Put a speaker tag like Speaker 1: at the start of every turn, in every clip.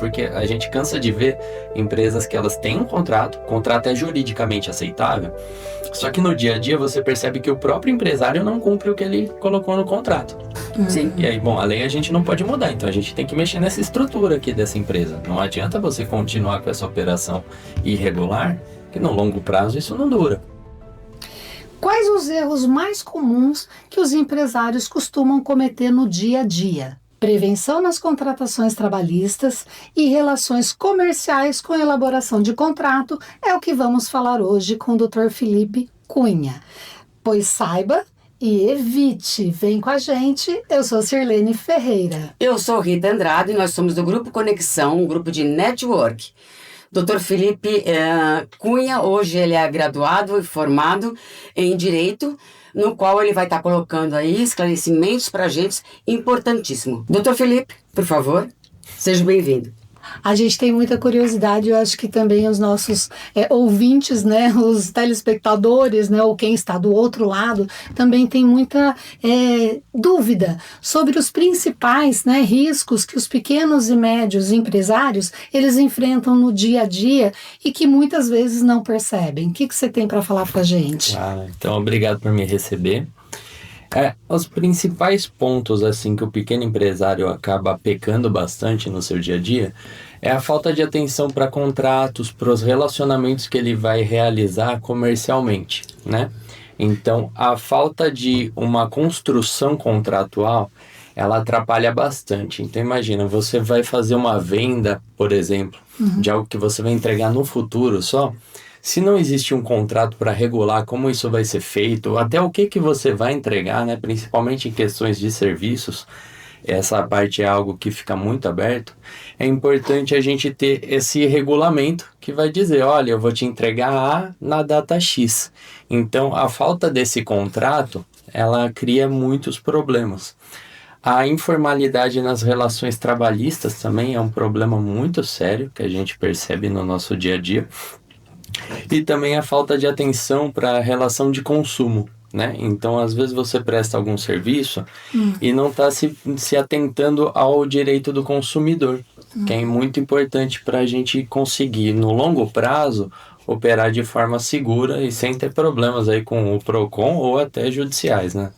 Speaker 1: porque a gente cansa de ver empresas que elas têm um contrato, o contrato é juridicamente aceitável, só que no dia a dia você percebe que o próprio empresário não cumpre o que ele colocou no contrato.
Speaker 2: Sim.
Speaker 1: E aí, bom, a lei a gente não pode mudar, então a gente tem que mexer nessa estrutura aqui dessa empresa. Não adianta você continuar com essa operação irregular, que no longo prazo isso não dura.
Speaker 3: Quais os erros mais comuns que os empresários costumam cometer no dia a dia? Prevenção nas contratações trabalhistas e relações comerciais com elaboração de contrato é o que vamos falar hoje com o Dr. Felipe Cunha. Pois saiba e evite. Vem com a gente, eu sou Sirlene Ferreira.
Speaker 2: Eu sou Rita Andrade e nós somos do Grupo Conexão, um grupo de network. Dr. Felipe Cunha, hoje ele é graduado e formado em Direito, no qual ele vai estar colocando aí esclarecimentos para a gente importantíssimo. Dr. Felipe, por favor, seja bem-vindo.
Speaker 3: A gente tem muita curiosidade, eu acho que também os nossos ouvintes, né, os telespectadores, né, ou quem está do outro lado, também tem muita dúvida sobre os principais, né, riscos que os pequenos e médios empresários, eles enfrentam no dia a dia e que muitas vezes não percebem. O que você tem para falar para a gente?
Speaker 1: Então, obrigado por me receber. Os principais pontos assim que o pequeno empresário acaba pecando bastante no seu dia a dia é a falta de atenção para contratos, para os relacionamentos que ele vai realizar comercialmente, né? Então, a falta de uma construção contratual, ela atrapalha bastante. Então, imagina, você vai fazer uma venda, por exemplo, de algo que você vai entregar no futuro só. Se não existe um contrato para regular como isso vai ser feito, até o que você vai entregar, né? Principalmente em questões de serviços, essa parte é algo que fica muito aberto, é importante a gente ter esse regulamento que vai dizer, olha, eu vou te entregar A na data X. Então, a falta desse contrato, ela cria muitos problemas. A informalidade nas relações trabalhistas também é um problema muito sério que a gente percebe no nosso dia a dia. E também a falta de atenção para a relação de consumo, né? Então, às vezes você presta algum serviço e não está se atentando ao direito do consumidor, que é muito importante para a gente conseguir, no longo prazo, operar de forma segura e sem ter problemas aí com o PROCON ou até judiciais, né?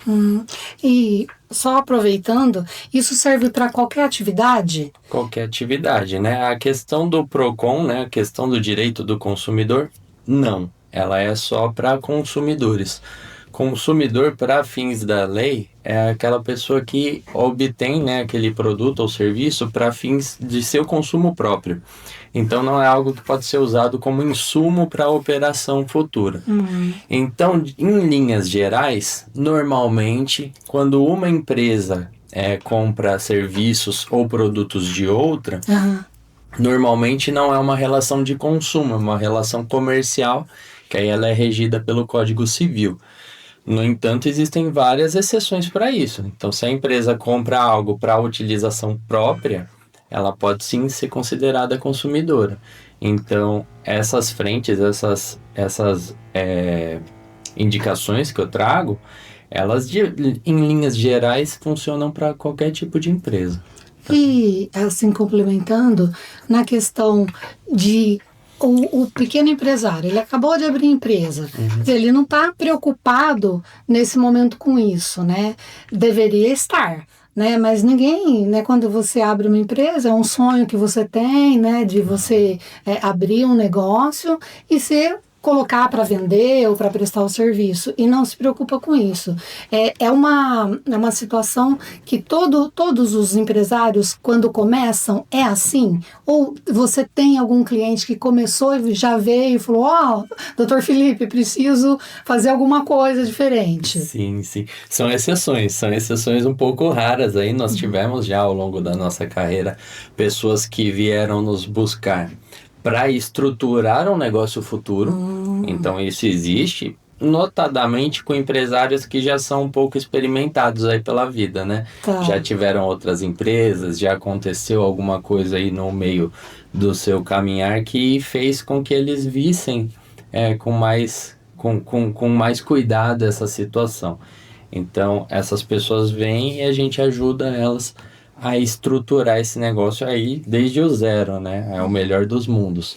Speaker 3: E só aproveitando, isso serve para qualquer atividade?
Speaker 1: Qualquer atividade, né? A questão do PROCON, né? A questão do direito do consumidor, não. Ela é só para consumidores. Consumidor, para fins da lei, é aquela pessoa que obtém, né, aquele produto ou serviço para fins de seu consumo próprio. Então, não é algo que pode ser usado como insumo para a operação futura. Então, em linhas gerais, normalmente, quando uma empresa compra serviços ou produtos de outra, normalmente não é uma relação de consumo, é uma relação comercial, que aí ela é regida pelo Código Civil. No entanto, existem várias exceções para isso. Então, se a empresa compra algo para utilização própria, ela pode sim ser considerada consumidora. Então, essas frentes, essas indicações que eu trago, elas, em linhas gerais, funcionam para qualquer tipo de empresa.
Speaker 3: E, assim, complementando, na questão de o pequeno empresário, ele acabou de abrir empresa, ele não está preocupado nesse momento com isso, né? Deveria estar, né? Mas ninguém, né? Quando você abre uma empresa, é um sonho que você tem, né? De você abrir um negócio e ser colocar para vender ou para prestar o serviço e não se preocupa com isso. É uma situação que todos os empresários, quando começam, é assim? Ou você tem algum cliente que começou e já veio e falou, doutor Felipe, preciso fazer alguma coisa diferente?
Speaker 1: Sim. São exceções um pouco raras aí. Nós tivemos já ao longo da nossa carreira pessoas que vieram nos buscar para estruturar um negócio futuro. Então isso existe, notadamente com empresários que já são um pouco experimentados aí pela vida, né?
Speaker 3: Tá.
Speaker 1: Já tiveram outras empresas, já aconteceu alguma coisa aí no meio do seu caminhar que fez com que eles vissem com mais cuidado essa situação. Então essas pessoas vêm e a gente ajuda elas a estruturar esse negócio aí desde o zero, né? É o melhor dos mundos.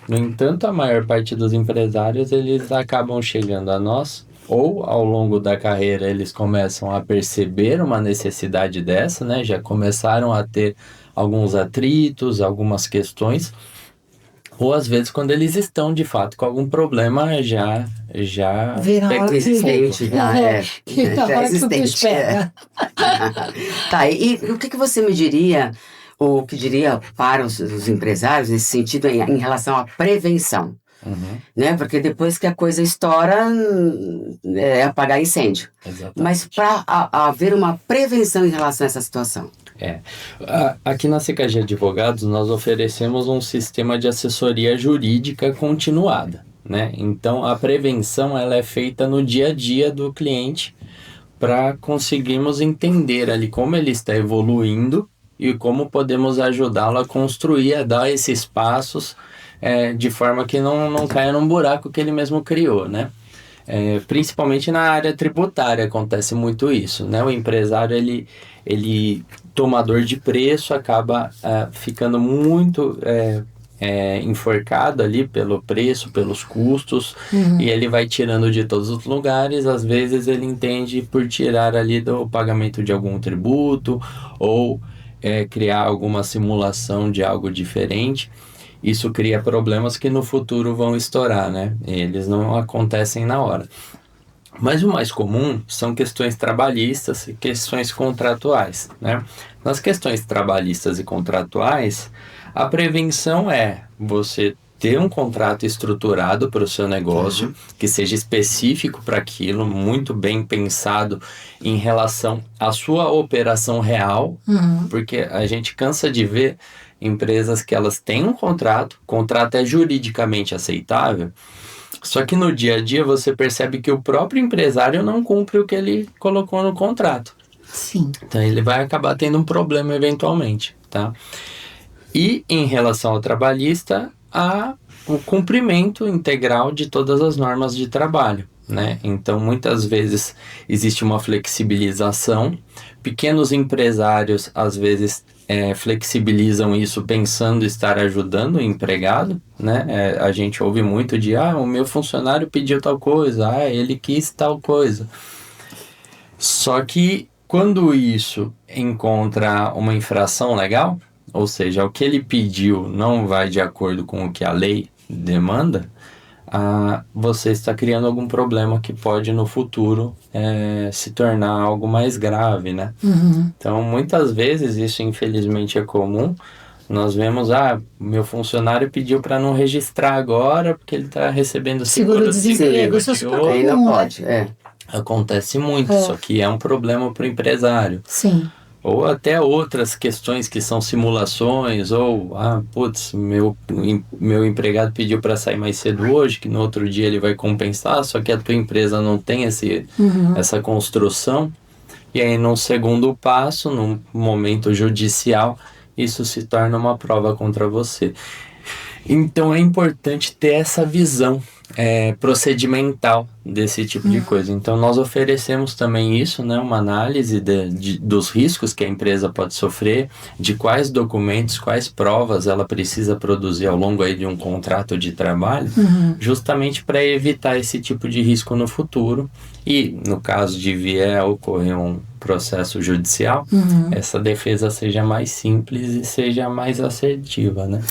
Speaker 1: No entanto, a maior parte dos empresários, eles acabam chegando a nós, ou ao longo da carreira eles começam a perceber uma necessidade dessa, né? Já começaram a ter alguns atritos, algumas questões, ou às vezes quando eles estão de fato com algum problema já
Speaker 2: existente, já existente. Tá, e o que você me diria, ou que diria para os empresários nesse sentido em relação à prevenção? Né? Porque depois que a coisa estoura, é apagar incêndio.
Speaker 1: Exatamente.
Speaker 2: Mas para haver uma prevenção em relação a essa situação.
Speaker 1: Aqui na CKG Advogados nós oferecemos um sistema de assessoria jurídica continuada, né? Então a prevenção ela é feita no dia a dia do cliente para conseguirmos entender ali como ele está evoluindo e como podemos ajudá-lo a construir, a dar esses passos de forma que não caia num buraco que ele mesmo criou, né? Principalmente na área tributária acontece muito isso, né? O empresário, ele tomador de preço, acaba ficando muito enforcado ali pelo preço, pelos custos, e ele vai tirando de todos os lugares. Às vezes ele entende por tirar ali do pagamento de algum tributo, ou criar alguma simulação de algo diferente. Isso cria problemas que no futuro vão estourar, né? Eles não acontecem na hora. Mas o mais comum são questões trabalhistas e questões contratuais, né? Nas questões trabalhistas e contratuais, a prevenção é você ter um contrato estruturado para o seu negócio, que seja específico para aquilo, muito bem pensado em relação à sua operação real, porque a gente cansa de ver empresas que elas têm um contrato, o contrato é juridicamente aceitável, só que no dia a dia você percebe que o próprio empresário não cumpre o que ele colocou no contrato.
Speaker 3: Sim.
Speaker 1: Então ele vai acabar tendo um problema eventualmente, tá? E em relação ao trabalhista, o cumprimento integral de todas as normas de trabalho, né? Então muitas vezes existe uma flexibilização, pequenos empresários às vezes flexibilizam isso pensando estar ajudando o empregado, né? A gente ouve muito de, o meu funcionário pediu tal coisa, ele quis tal coisa. Só que quando isso encontra uma infração legal, ou seja, o que ele pediu não vai de acordo com o que a lei demanda, você está criando algum problema que pode no futuro se tornar algo mais grave, né? Então, muitas vezes, isso infelizmente é comum. Nós vemos, meu funcionário pediu para não registrar agora porque ele está recebendo
Speaker 3: seguro-desemprego. Isso é super comum.
Speaker 2: Aí não pode,
Speaker 1: Acontece muito, só que é um problema para o empresário.
Speaker 3: Sim.
Speaker 1: Ou até outras questões que são simulações, ou, meu empregado pediu para sair mais cedo hoje, que no outro dia ele vai compensar, só que a tua empresa não tem essa construção. E aí, num segundo passo, num momento judicial, isso se torna uma prova contra você. Então, é importante ter essa visão procedimental desse tipo de coisa. Então, nós oferecemos também isso, né, uma análise dos riscos que a empresa pode sofrer, de quais documentos, quais provas ela precisa produzir ao longo aí de um contrato de trabalho, justamente para evitar esse tipo de risco no futuro. E, no caso de vier a ocorrer um processo judicial, essa defesa seja mais simples e seja mais assertiva, né?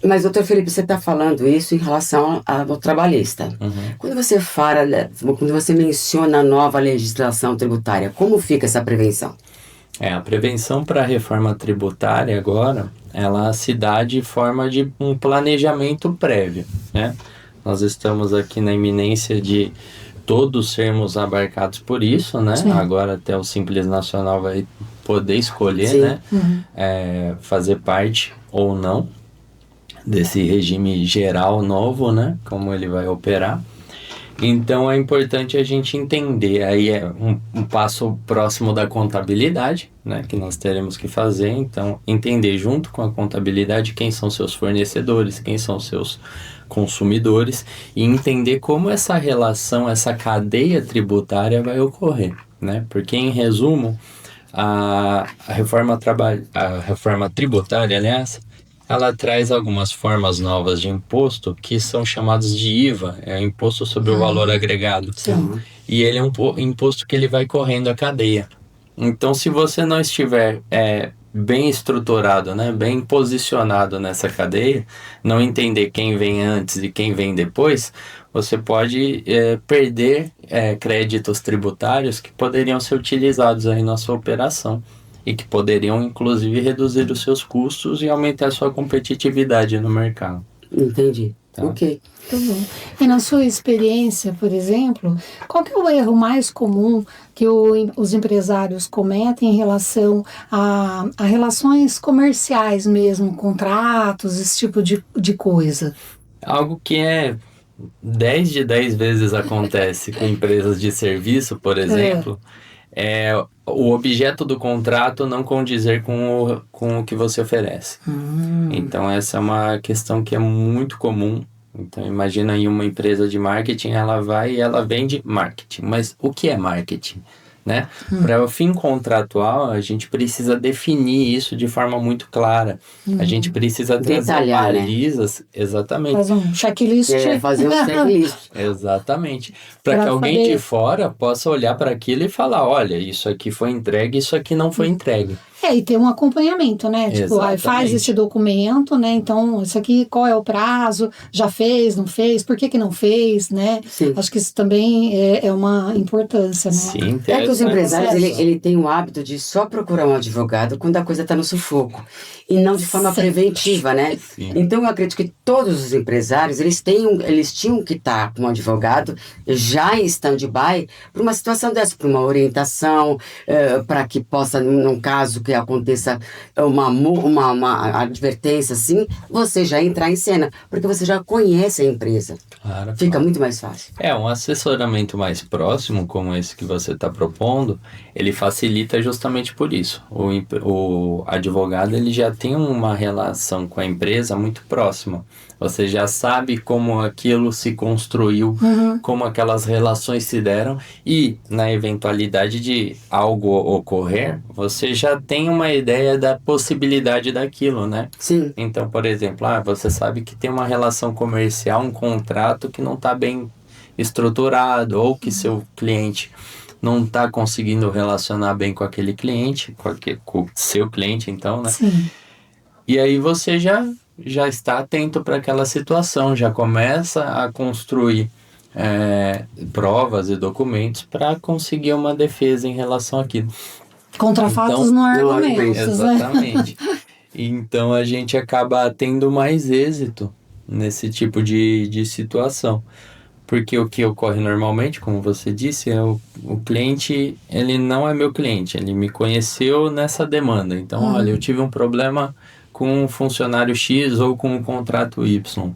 Speaker 2: Mas, doutor Felipe, você está falando isso em relação ao trabalhista. Quando você menciona a nova legislação tributária, como fica essa prevenção?
Speaker 1: A prevenção para a reforma tributária agora, ela se dá de forma de um planejamento prévio, né? Nós estamos aqui na iminência de todos sermos abarcados por isso, né?
Speaker 3: Sim.
Speaker 1: Agora até o Simples Nacional vai poder escolher,
Speaker 2: Sim.
Speaker 1: né? Fazer parte ou não desse regime geral novo, né? Como ele vai operar. Então é importante a gente entender, aí é um passo próximo da contabilidade, né, que nós teremos que fazer. Então entender junto com a contabilidade quem são seus fornecedores, quem são seus consumidores, e entender como essa relação, essa cadeia tributária vai ocorrer, né? Porque em resumo, A reforma tributária, aliás, ela traz algumas formas novas de imposto que são chamados de IVA, é o Imposto sobre o Valor Agregado.
Speaker 3: Sim.
Speaker 1: E ele é um imposto que ele vai correndo a cadeia. Então, se você não estiver bem estruturado, né, bem posicionado nessa cadeia, não entender quem vem antes e quem vem depois, você pode perder créditos tributários que poderiam ser utilizados aí na sua operação e que poderiam, inclusive, reduzir os seus custos e aumentar a sua competitividade no mercado.
Speaker 2: Entendi.
Speaker 1: Tá.
Speaker 2: Ok.
Speaker 3: Muito bom. E na sua experiência, por exemplo, qual que é o erro mais comum que os empresários cometem em relação a relações comerciais mesmo, contratos, esse tipo de coisa?
Speaker 1: Algo que 10 de 10 vezes acontece com empresas de serviço, por exemplo, é o objeto do contrato não condizer com o que você oferece. Então, essa é uma questão que é muito comum. Então, imagina aí uma empresa de marketing, ela vai e ela vende marketing. Mas o que é marketing? Né? Para o fim contratual, a gente precisa definir isso de forma muito clara. A gente precisa
Speaker 2: Detalhar,
Speaker 1: balizas, exatamente.
Speaker 3: Faz um checklist.
Speaker 2: Fazer um checklist.
Speaker 1: Exatamente. Para que
Speaker 3: Pra
Speaker 1: alguém
Speaker 3: saber.
Speaker 1: de fora possa olhar para aquilo e falar, olha, isso aqui foi entregue, isso aqui não foi entregue.
Speaker 3: E ter um acompanhamento, né? Tipo, aí faz
Speaker 1: Exatamente.
Speaker 3: esse documento, né? Então, isso aqui, qual é o prazo? Já fez, não fez? Por que não fez, né?
Speaker 2: Sim.
Speaker 3: Acho que isso também é uma importância, né?
Speaker 1: Sim,
Speaker 2: É que os empresários,
Speaker 3: processo.
Speaker 2: ele tem o hábito de só procurar um advogado quando a coisa está no sufoco. E não de forma preventiva, né?
Speaker 1: Sim.
Speaker 2: Então, eu acredito que todos os empresários, eles tinham que estar com um advogado já em stand-by para uma situação dessa, para uma orientação, para que possa, num caso que aconteça uma advertência assim, você já entrar em cena, porque você já conhece a empresa.
Speaker 1: Claro.
Speaker 2: Fica muito mais fácil.
Speaker 1: Um assessoramento mais próximo, como esse que você está propondo, ele facilita justamente por isso. O advogado, ele já tem uma relação com a empresa muito próxima. Você já sabe como aquilo se construiu, como aquelas relações se deram e, na eventualidade de algo ocorrer, você já tem uma ideia da possibilidade daquilo, né?
Speaker 2: Sim.
Speaker 1: Então, por exemplo, você sabe que tem uma relação comercial, um contrato que não está bem estruturado ou que seu cliente não está conseguindo relacionar bem com aquele cliente, com o seu cliente, então, né?
Speaker 3: Sim.
Speaker 1: E aí você já está atento para aquela situação, já começa a construir provas e documentos para conseguir uma defesa em relação àquilo.
Speaker 3: Contra fatos
Speaker 1: Então,
Speaker 3: não há argumentos, né?
Speaker 1: Exatamente. Então a gente acaba tendo mais êxito nesse tipo de situação. Porque o que ocorre normalmente, como você disse, o cliente, ele não é meu cliente, ele me conheceu nessa demanda. Então, olha, eu tive um problema com um funcionário X ou com um contrato Y.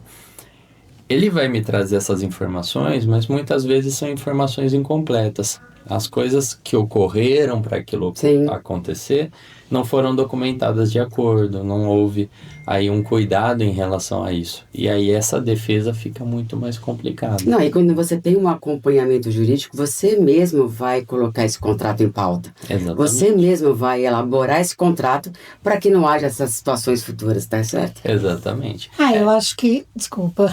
Speaker 1: Ele vai me trazer essas informações, mas muitas vezes são informações incompletas. As coisas que ocorreram para aquilo acontecer não foram documentadas de acordo, não houve aí um cuidado em relação a isso. E aí essa defesa fica muito mais complicada.
Speaker 2: Não, e quando você tem um acompanhamento jurídico, você mesmo vai colocar esse contrato em pauta.
Speaker 1: Exatamente.
Speaker 2: Você mesmo vai elaborar esse contrato para que não haja essas situações futuras, tá certo?
Speaker 1: Exatamente.
Speaker 3: Eu acho que, desculpa,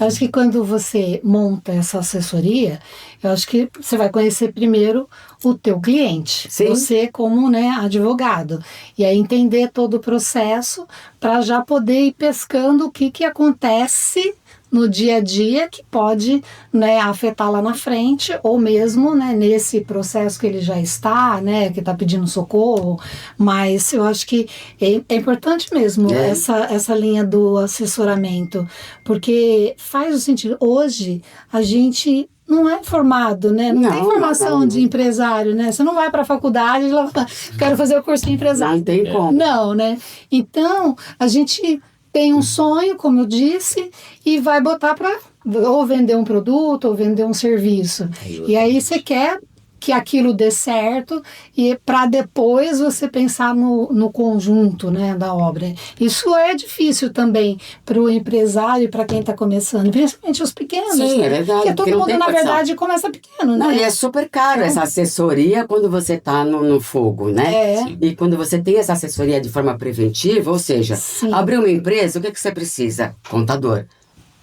Speaker 3: eu acho que quando você monta essa assessoria, eu acho que você vai conhecer primeiro o teu cliente,
Speaker 2: Sim.
Speaker 3: Você como, né, advogado, e aí entender todo o processo para já poder ir pescando o que acontece no dia a dia que pode, né, afetar lá na frente, ou mesmo, né, nesse processo que ele já está, né, que está pedindo socorro. Mas eu acho que é importante mesmo essa linha do assessoramento, porque faz o sentido. Hoje a gente não é formado, né? Não tem formação de empresário, né? Você não vai para a faculdade e fala, quero fazer o curso de empresário.
Speaker 2: Não tem como.
Speaker 3: Não, né? Então, a gente tem um sonho, como eu disse, e vai botar para ou vender um produto ou vender um serviço. E aí você quer que aquilo dê certo e para depois você pensar no conjunto, né, da obra. Isso é difícil também para o empresário e para quem está começando, principalmente os pequenos.
Speaker 2: Sim,
Speaker 3: né?
Speaker 2: é verdade.
Speaker 3: Porque todo mundo, na verdade, começa pequeno, né?
Speaker 2: Não, e é super caro essa assessoria quando você está no fogo, né? E quando você tem essa assessoria de forma preventiva, ou seja, abrir uma empresa, o que você precisa? Contador.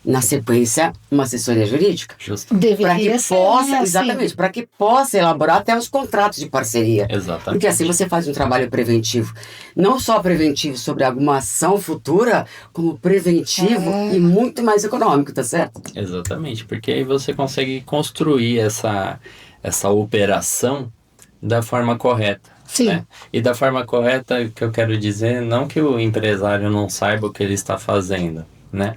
Speaker 2: Na sequência, uma assessoria jurídica.
Speaker 3: Deveria ser,
Speaker 2: possa, exatamente, para que possa elaborar até os contratos de parceria.
Speaker 1: Exatamente.
Speaker 2: Porque assim você faz um trabalho preventivo. Não só preventivo sobre alguma ação futura, como preventivo e muito mais econômico, tá certo?
Speaker 1: Exatamente, porque aí você consegue construir essa operação da forma correta.
Speaker 3: Sim.
Speaker 1: Né? E da forma correta, que eu quero dizer, não que o empresário não saiba o que ele está fazendo, né?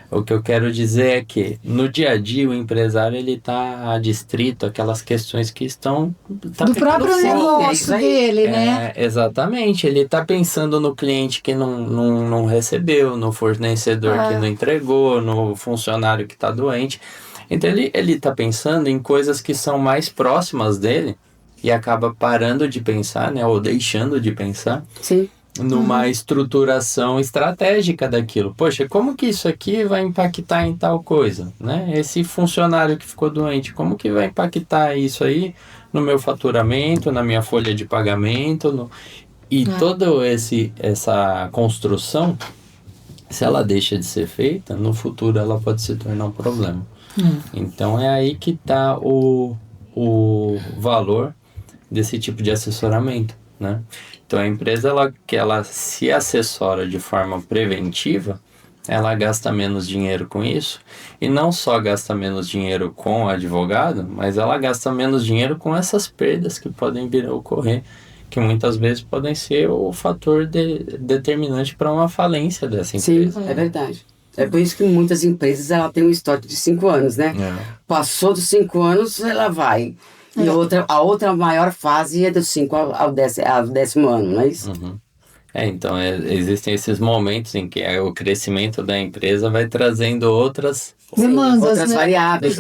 Speaker 1: O que eu quero dizer é que no dia a dia o empresário ele está adstrito àquelas questões que estão
Speaker 3: do próprio negócio dele, né?
Speaker 1: Exatamente, ele está pensando no cliente que não recebeu, no fornecedor que não entregou, no funcionário que está doente. Então ele está pensando em coisas que são mais próximas dele e acaba parando de pensar, né? Ou deixando de pensar.
Speaker 2: Sim.
Speaker 1: Numa estruturação estratégica daquilo. Poxa, como que isso aqui vai impactar em tal coisa, né? Esse funcionário que ficou doente, como que vai impactar isso aí no meu faturamento, na minha folha de pagamento? Toda essa construção, se ela deixa de ser feita, no futuro ela pode se tornar um problema. Então é aí que está o valor desse tipo de assessoramento, né? Então a empresa que ela se assessora de forma preventiva, ela gasta menos dinheiro com isso, e não só gasta menos dinheiro com o advogado, mas ela gasta menos dinheiro com essas perdas que podem vir a ocorrer, que muitas vezes podem ser o fator determinante para uma falência dessa empresa.
Speaker 2: Sim, é verdade. É por isso que muitas empresas ela tem um histórico de 5 anos, né? Passou dos 5 anos, ela vai. E a outra maior fase é do 5 ao 10º ano, não é isso?
Speaker 1: Então existem esses momentos em que o crescimento da empresa vai trazendo outras
Speaker 3: demandas,
Speaker 2: outras variáveis.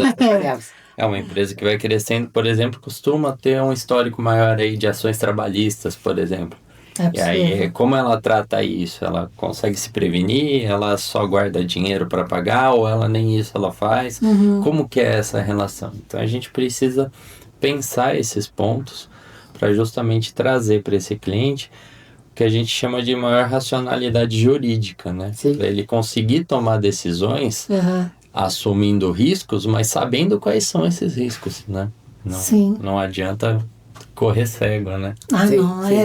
Speaker 1: É uma empresa que vai crescendo, por exemplo, costuma ter um histórico maior aí de ações trabalhistas, por exemplo. E aí, como ela trata isso? Ela consegue se prevenir? Ela só guarda dinheiro para pagar? Ou ela nem isso ela faz? Como que é essa relação? Então a gente precisa pensar esses pontos para justamente trazer para esse cliente o que a gente chama de maior racionalidade jurídica, né? Para ele conseguir tomar decisões assumindo riscos, mas sabendo quais são esses riscos, né? Não adianta correr cego, né?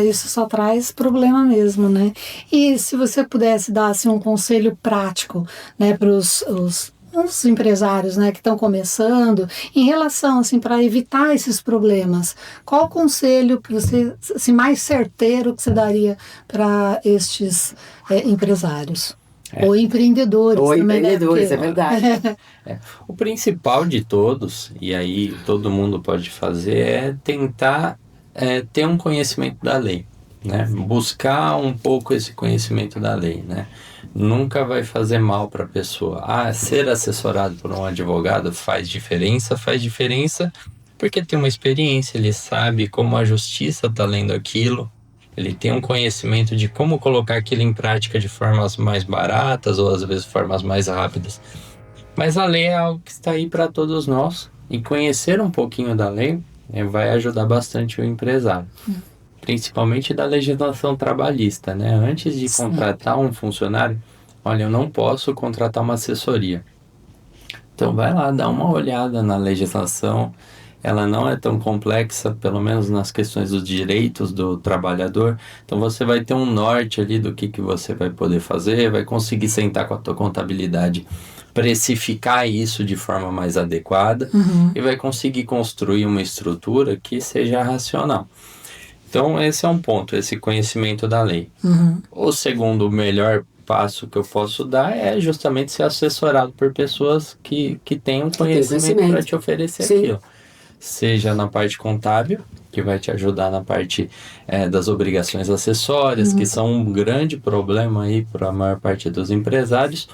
Speaker 3: Isso só traz problema mesmo, né? E se você pudesse dar assim, um conselho prático, né, para os empresários, né, que estão começando, em relação, assim, para evitar esses problemas, qual o conselho que você, assim, mais certeiro que você daria para estes empresários? Ou empreendedores.
Speaker 2: Ou
Speaker 3: também,
Speaker 2: empreendedores,
Speaker 3: né?
Speaker 2: é verdade.
Speaker 1: O principal de todos, e aí todo mundo pode fazer, é tentar ter um conhecimento da lei, né? Buscar um pouco esse conhecimento da lei, né? Nunca vai fazer mal para a pessoa. Ser assessorado por um advogado faz diferença porque tem uma experiência, ele sabe como a justiça está lendo aquilo, ele tem um conhecimento de como colocar aquilo em prática de formas mais baratas ou às vezes formas mais rápidas. Mas a lei é algo que está aí para todos nós, e conhecer um pouquinho da lei vai ajudar bastante o empresário. Principalmente da legislação trabalhista, né? Antes de contratar um funcionário, olha, eu não posso contratar uma assessoria. Então vai lá, dá uma olhada na legislação. Ela não é tão complexa, pelo menos nas questões dos direitos do trabalhador. Então você vai ter um norte ali do que você vai poder fazer, vai conseguir sentar com a tua contabilidade, precificar isso de forma mais adequada e vai conseguir construir uma estrutura que seja racional. Então esse é um ponto, esse conhecimento da lei. O segundo melhor passo que eu posso dar é justamente ser assessorado por pessoas que tenham conhecimento para te oferecer aquilo. Seja na parte contábil, que vai te ajudar na parte das obrigações acessórias, que são um grande problema aí para a maior parte dos empresários,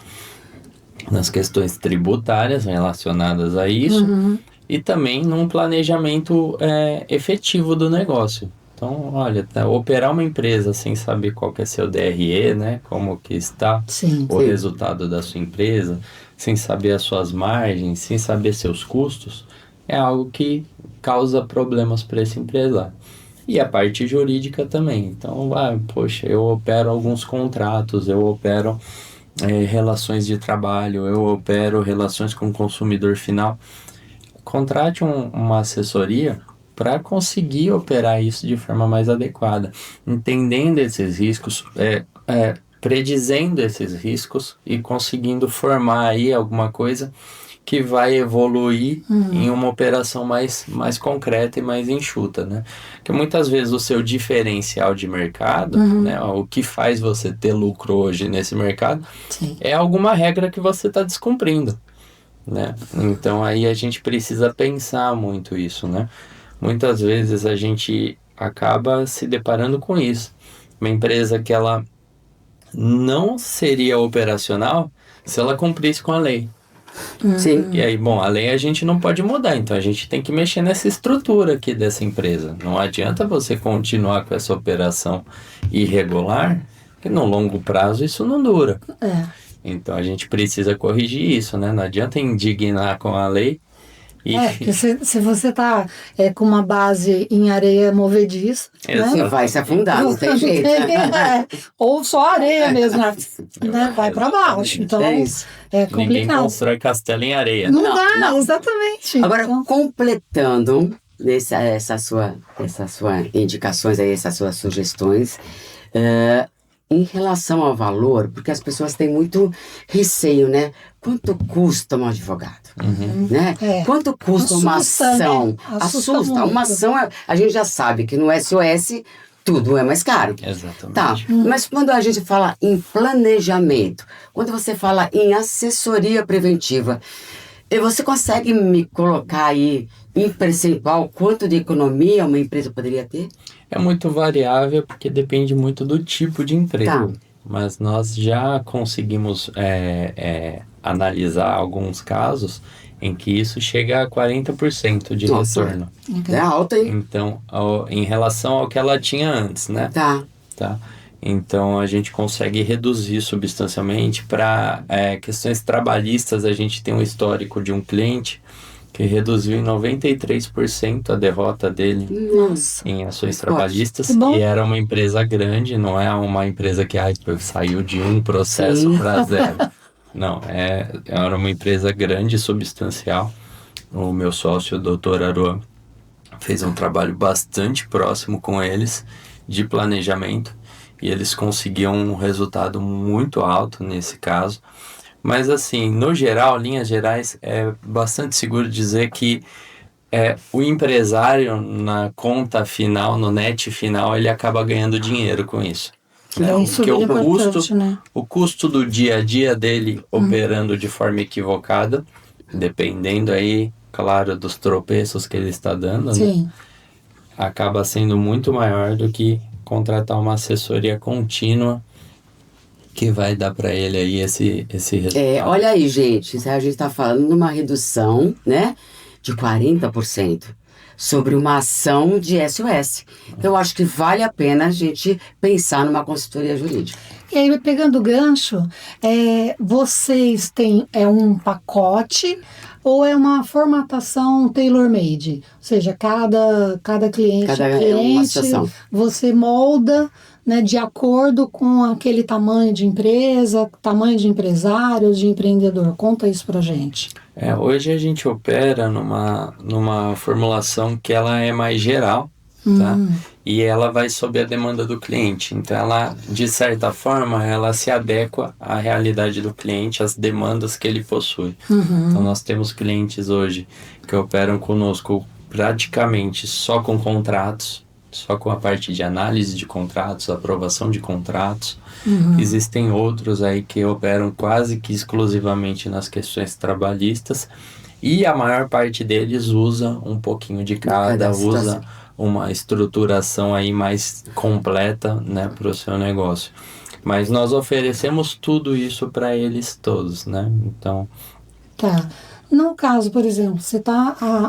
Speaker 1: nas questões tributárias relacionadas a isso. e também num planejamento efetivo do negócio. Então, olha, operar uma empresa sem saber qual que é seu DRE, né? Como que está o resultado da sua empresa, sem saber as suas margens, sem saber seus custos, é algo que causa problemas para esse empresário. E a parte jurídica também. Então, poxa, eu opero alguns contratos, eu opero relações de trabalho, eu opero relações com o consumidor final. Contrate uma assessoria para conseguir operar isso de forma mais adequada, entendendo esses riscos, predizendo esses riscos e conseguindo formar aí alguma coisa que vai evoluir em uma operação mais concreta e mais enxuta, né? Porque muitas vezes o seu diferencial de mercado, né, o que faz você ter lucro hoje nesse mercado, é alguma regra que você está descumprindo, né? Então aí a gente precisa pensar muito isso, né? Muitas vezes a gente acaba se deparando com isso. Uma empresa que ela não seria operacional se ela cumprisse com a lei.
Speaker 2: Sim.
Speaker 1: E aí, bom, a lei a gente não pode mudar, então a gente tem que mexer nessa estrutura aqui dessa empresa. Não adianta você continuar com essa operação irregular, que no longo prazo isso não dura. Então a gente precisa corrigir isso, né? Não adianta indignar com a lei.
Speaker 3: Porque se você tá com uma base em areia movediça,
Speaker 2: né? Vai se afundar, não tem jeito.
Speaker 3: Ou só areia mesmo, né? Vai para baixo. Então é complicado.
Speaker 1: Ninguém constrói castelo em areia.
Speaker 3: Não dá, exatamente.
Speaker 2: Agora, completando essas suas indicações aí, essas suas sugestões, em relação ao valor, porque as pessoas têm muito receio, né? Quanto custa um advogado? Né? Quanto custa uma ação?
Speaker 3: Né? Assusta.
Speaker 2: Uma ação, a gente já sabe que no SOS tudo é mais caro.
Speaker 1: Exatamente.
Speaker 2: Tá, mas quando a gente fala em planejamento, quando você fala em assessoria preventiva, você consegue me colocar aí em percentual quanto de economia uma empresa poderia ter?
Speaker 1: É muito variável porque depende muito do tipo de empresa.
Speaker 2: Tá.
Speaker 1: Mas nós já conseguimos analisar alguns casos em que isso chega a 40% de retorno.
Speaker 2: É alto, hein?
Speaker 1: Então, em relação ao que ela tinha antes, né? Tá. Então, a gente consegue reduzir substancialmente. Para questões trabalhistas, a gente tem um histórico de um cliente que reduziu em 93% a derrota dele em ações trabalhistas. E era uma empresa grande, não é uma empresa que saiu de um processo para zero. Não, era uma empresa grande, substancial. O meu sócio, o Dr. Aruan, fez um trabalho bastante próximo com eles de planejamento e eles conseguiam um resultado muito alto nesse caso. Mas assim, no geral, linhas gerais, é bastante seguro dizer que o empresário na conta final, no net final, ele acaba ganhando dinheiro com isso. Porque o custo do dia a dia dele operando de forma equivocada, dependendo aí, claro, dos tropeços que ele está dando, né, acaba sendo muito maior do que contratar uma assessoria contínua que vai dar para ele aí esse resultado.
Speaker 2: Olha aí, gente, a gente está falando numa redução, né, de 40% sobre uma ação de SOS. Então, eu acho que vale a pena a gente pensar numa consultoria jurídica.
Speaker 3: E aí, pegando o gancho, vocês têm um pacote ou é uma formatação tailor-made? Ou seja, cada cliente,
Speaker 2: uma situação.
Speaker 3: Você molda, né, de acordo com aquele tamanho de empresa, tamanho de empresário, de empreendedor. Conta isso pra gente.
Speaker 1: Hoje a gente opera numa formulação que ela é mais geral, tá? E ela vai sob a demanda do cliente. Então ela, de certa forma, ela se adequa à realidade do cliente, às demandas que ele possui. Então nós temos clientes hoje que operam conosco praticamente só com contratos, só com a parte de análise de contratos, aprovação de contratos. Existem outros aí que operam quase que exclusivamente nas questões trabalhistas e a maior parte deles usa um pouquinho de cada, usa uma estruturação aí mais completa, né, para o seu negócio. Mas nós oferecemos tudo isso para eles todos, né? Então,
Speaker 3: Tá. No caso, por exemplo, você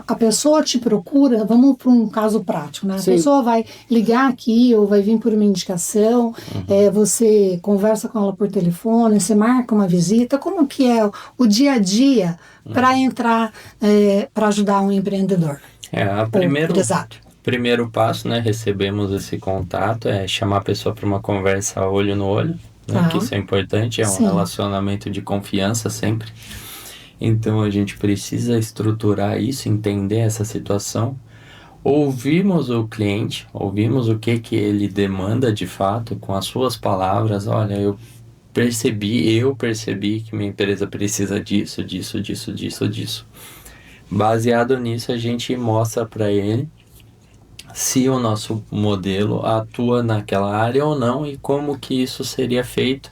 Speaker 3: a pessoa te procura, vamos para um caso prático, né? A
Speaker 2: Sim.
Speaker 3: pessoa vai ligar aqui ou vai vir por uma indicação, você conversa com ela por telefone, você marca uma visita. Como que é o dia a dia para entrar, para ajudar um empreendedor?
Speaker 1: Primeiro passo, né? Recebemos esse contato, é chamar a pessoa para uma conversa olho no olho, né? Que isso é importante, é um relacionamento de confiança sempre. Então a gente precisa estruturar isso, entender essa situação, ouvirmos o cliente, ouvirmos o que ele demanda de fato, com as suas palavras. Olha, eu percebi que minha empresa precisa disso. Baseado nisso, a gente mostra para ele se o nosso modelo atua naquela área ou não e como que isso seria feito.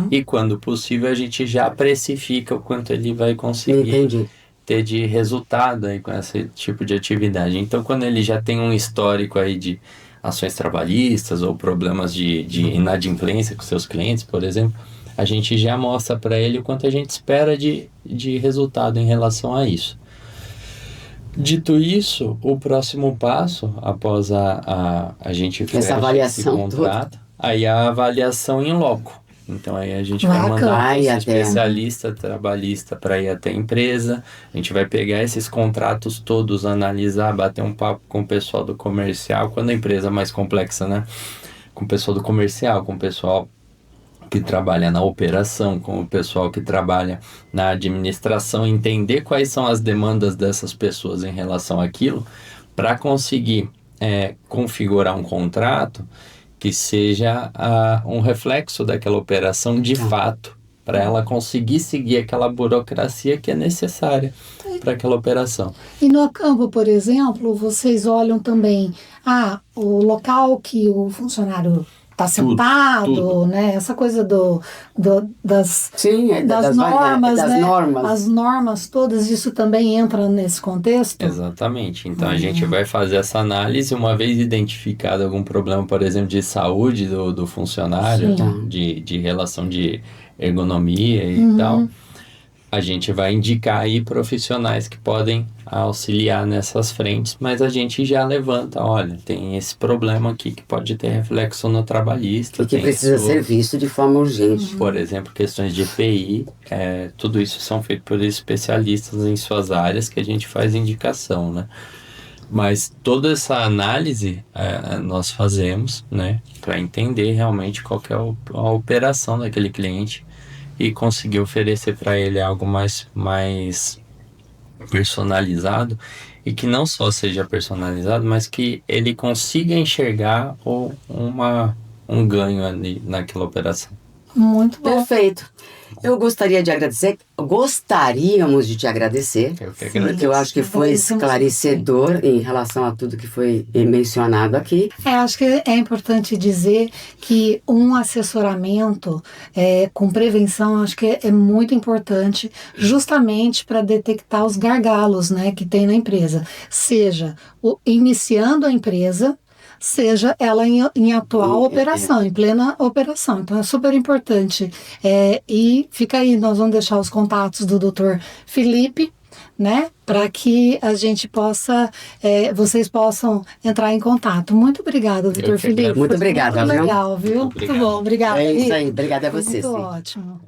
Speaker 1: E quando possível a gente já precifica o quanto ele vai conseguir ter de resultado aí com esse tipo de atividade. Então, quando ele já tem um histórico aí de ações trabalhistas ou problemas de inadimplência com seus clientes, por exemplo, a gente já mostra para ele o quanto a gente espera de resultado em relação a isso. Dito isso, o próximo passo, após a gente fechar esse contrato, aí a avaliação em loco. Então aí a gente vai mandar esse especialista trabalhista para ir até a empresa, a gente vai pegar esses contratos todos, analisar, bater um papo com o pessoal do comercial, quando a empresa é mais complexa, né? Com o pessoal do comercial, com o pessoal que trabalha na operação, com o pessoal que trabalha na administração, entender quais são as demandas dessas pessoas em relação àquilo, para conseguir configurar um contrato que seja um reflexo daquela operação de fato, para ela conseguir seguir aquela burocracia que é necessária para aquela operação.
Speaker 3: E no campo, por exemplo, vocês olham também o local que o funcionário está sentado,
Speaker 1: tudo.
Speaker 3: Né? Essa coisa das normas, né? As normas todas, isso também entra nesse contexto?
Speaker 1: Exatamente. Então a gente vai fazer essa análise, uma vez identificado algum problema, por exemplo, de saúde do funcionário, de relação de ergonomia e tal, a gente vai indicar aí profissionais que podem auxiliar nessas frentes, mas a gente já levanta, olha, tem esse problema aqui que pode ter reflexo no trabalhista.
Speaker 2: E que precisa ser visto de forma urgente.
Speaker 1: Por exemplo, questões de EPI, tudo isso são feitos por especialistas em suas áreas que a gente faz indicação, né? Mas toda essa análise nós fazemos, né, para entender realmente qual que é a operação daquele cliente e conseguir oferecer para ele algo mais personalizado, e que não só seja personalizado, mas que ele consiga enxergar um ganho ali naquela operação.
Speaker 3: Muito bom.
Speaker 2: Perfeito. Eu gostaríamos de te agradecer, porque eu acho que foi esclarecedor em relação a tudo que foi mencionado aqui.
Speaker 3: Acho que é importante dizer que um assessoramento com prevenção, acho que é muito importante, justamente para detectar os gargalos, né, que tem na empresa, seja iniciando a empresa, seja ela em atual operação, em plena operação. Então é super importante. E fica aí, nós vamos deixar os contatos do Dr. Felipe, né, para que a gente possa, vocês possam entrar em contato. Muito obrigada, Dr. Felipe.
Speaker 2: Muito obrigada,
Speaker 3: muito legal, viu? Muito bom, obrigada.
Speaker 2: É isso aí, obrigada a vocês.
Speaker 3: Muito ótimo.